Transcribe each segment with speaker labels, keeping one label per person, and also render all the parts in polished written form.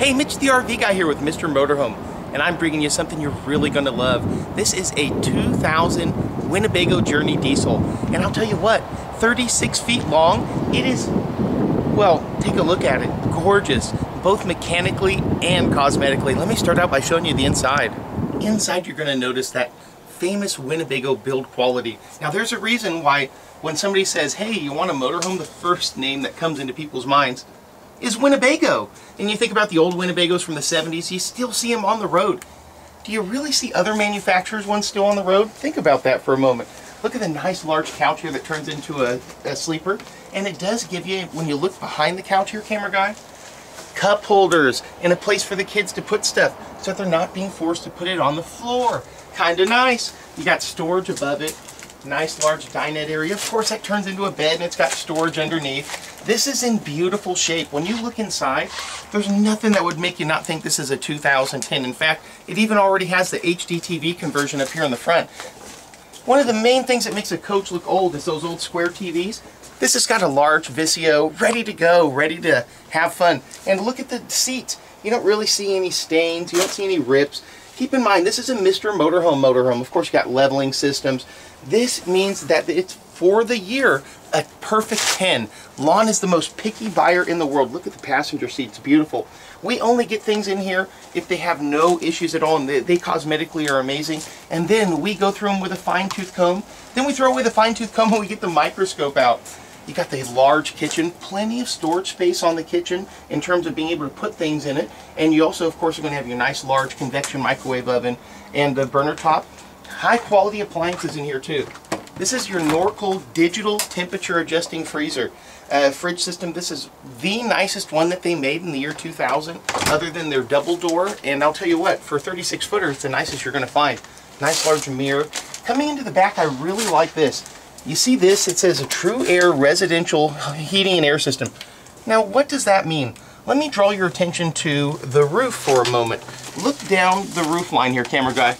Speaker 1: Hey, Mitch the RV guy here with Mr. Motorhome, and I'm bringing you something you're really going to love. This is a 2000 Winnebago Journey diesel, and I'll tell you what, 36 feet long. It is, well, take a look at it. Gorgeous, both mechanically and cosmetically. Let me start out by showing you the inside. Inside, you're going to notice that famous Winnebago build quality. Now, there's a reason why when somebody says, hey, you want a motorhome, the first name that comes into people's minds is Winnebago. And you think about the old Winnebagos from the 70s, you still see them on the road. Do you really see other manufacturers' ones still on the road? Think about that for a moment. Look at the nice large couch here that turns into a sleeper. And it does give you, when you look behind the couch here, camera guy, cup holders and a place for the kids to put stuff so that they're not being forced to put it on the floor. Kinda nice. You got storage above it. Nice large dinette area. Of course, that turns into a bed and it's got storage underneath. This is in beautiful shape. When you look inside, there's nothing that would make you not think this is a 2010. In fact, it even already has the HD TV conversion up here in the front. One of the main things that makes a coach look old is those old square TVs. This has got a large Vizio, ready to go, ready to have fun. And look at the seats. You don't really see any stains. You don't see any rips. Keep in mind, this is a Mr. Motorhome. Of course, you got leveling systems. This means that it's, for the year, a perfect 10. Lon is the most picky buyer in the world. Look at the passenger seat. It's beautiful. We only get things in here if they have no issues at all, and they cosmetically are amazing. And then we go through them with a fine-tooth comb. Then we throw away the fine-tooth comb and we get the microscope out. You got the large kitchen, plenty of storage space on the kitchen in terms of being able to put things in it. And you also, of course, are going to have your nice large convection microwave oven and the burner top. High quality appliances in here too. This is your Norcold digital temperature adjusting freezer. Fridge system. This is the nicest one that they made in the year 2000, other than their double door. And I'll tell you what, for 36 footer, it's the nicest you're going to find. Nice large mirror. Coming into the back, I really like this. You see this? It says a True Air residential heating and air system. Now, what does that mean? Let me draw your attention to the roof for a moment. Look down the roof line here, camera guy.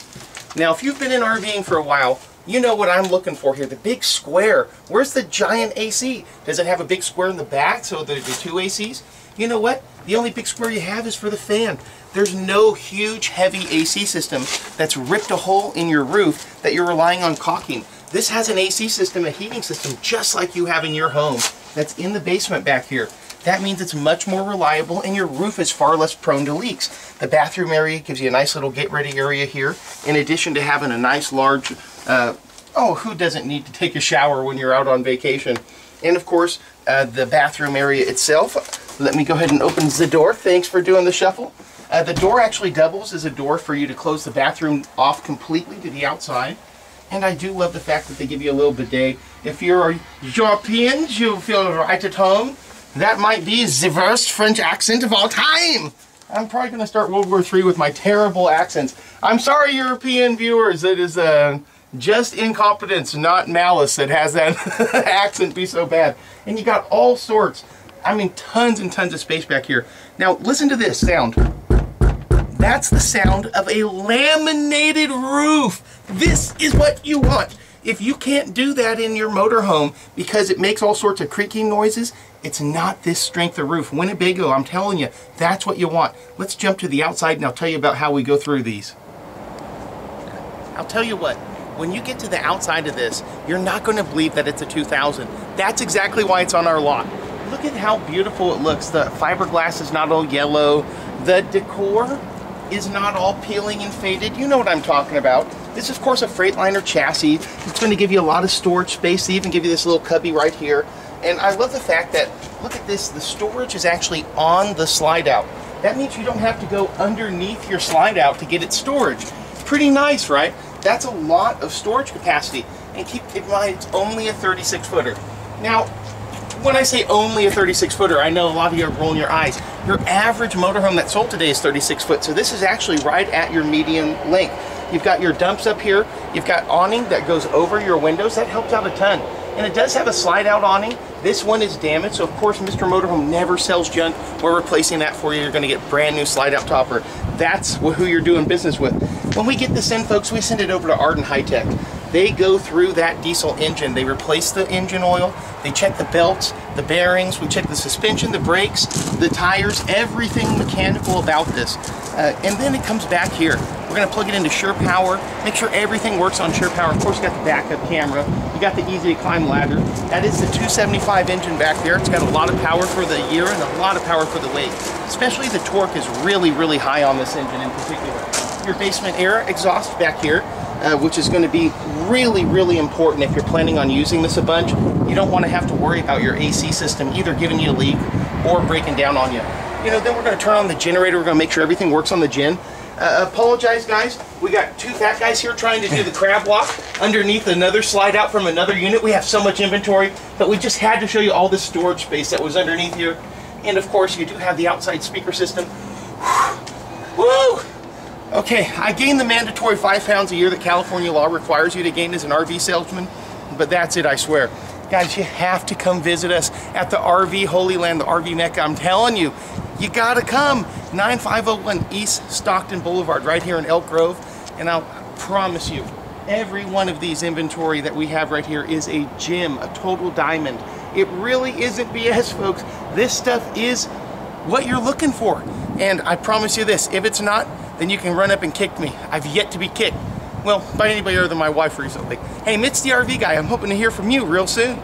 Speaker 1: Now, if you've been in RVing for a while, you know what I'm looking for here, the big square. Where's the giant AC? Does it have a big square in the back, so there's the two ACs? You know what? The only big square you have is for the fan. There's no huge, heavy AC system that's ripped a hole in your roof that you're relying on caulking. This has an AC system, a heating system, just like you have in your home, that's in the basement back here. That means it's much more reliable and your roof is far less prone to leaks. The bathroom area gives you a nice little get-ready area here, in addition to having a nice large, oh, who doesn't need to take a shower when you're out on vacation? And of course, the bathroom area itself. Let me go ahead and open the door. Thanks for doing the shuffle. The door actually doubles as a door for you to close the bathroom off completely to the outside. And I do love the fact that they give you a little bidet. If you're European, you feel right at home. That might be the worst French accent of all time. I'm probably going to start World War III with my terrible accents. I'm sorry, European viewers. It is just incompetence, not malice, that has that accent be so bad. And you got all sorts, I mean, tons and tons of space back here. Now, listen to this sound. That's the sound of a laminated roof. This is what you want. If you can't do that in your motorhome because it makes all sorts of creaking noises, it's not this strength of roof. Winnebago, I'm telling you, that's what you want. Let's jump to the outside and I'll tell you about how we go through these. I'll tell you what, when you get to the outside of this, you're not going to believe that it's a 2000. That's exactly why it's on our lot. Look at how beautiful it looks. The fiberglass is not all yellow. The decor is not all peeling and faded. You know what I'm talking about. This is, of course, a Freightliner chassis. It's going to give you a lot of storage space. They even give you this little cubby right here. And I love the fact that, look at this, the storage is actually on the slide out. That means you don't have to go underneath your slide out to get its storage. Pretty nice, right? That's a lot of storage capacity. And keep in mind, it's only a 36 footer. Now, when I say only a 36 footer, I know a lot of you are rolling your eyes. Your average motorhome that sold today is 36 foot, so this is actually right at your median length. You've got your dumps up here, you've got awning that goes over your windows, that helps out a ton. And it does have a slide out awning. This one is damaged, so of course Mr. Motorhome never sells junk. We're replacing that for you. You're gonna get brand new slide out topper. That's who you're doing business with. When we get this in, folks, we send it over to Arden High Tech. they go through that diesel engine. They replace the engine oil, they check the belts, the bearings, we check the suspension, the brakes, the tires, everything mechanical about this. And then it comes back here. We're gonna plug it into Sure Power, make sure everything works on Sure Power. Of course, you got the backup camera, you got the easy to climb ladder. That is the 275 engine back there. It's got a lot of power for the year and a lot of power for the weight. Especially the torque is really, really high on this engine in particular. Your basement air exhaust back here, which is going to be really, really important if you're planning on using this a bunch. You don't want to have to worry about your AC system either giving you a leak or breaking down on you. You know, then we're going to turn on the generator. We're going to make sure everything works on the gen. Apologize, guys. We got two fat guys here trying to do the crab walk underneath another slide out from another unit. We have so much inventory, but we just had to show you all this storage space that was underneath here. And of course, you do have the outside speaker system. Woo! Okay, I gained the mandatory 5 pounds a year that California law requires you to gain as an RV salesman, but that's it, I swear. Guys, you have to come visit us at the RV Holy Land, the RV Mecca. I'm telling you, you gotta come. 9501 East Stockton Boulevard, right here in Elk Grove. And I'll promise you, every one of these inventory that we have right here is a gem, a total diamond. It really isn't BS, folks. This stuff is what you're looking for. And I promise you this, if it's not, then you can run up and kick me. I've yet to be kicked. Well, by anybody other than my wife recently. Hey, Mitch the RV guy, I'm hoping to hear from you real soon.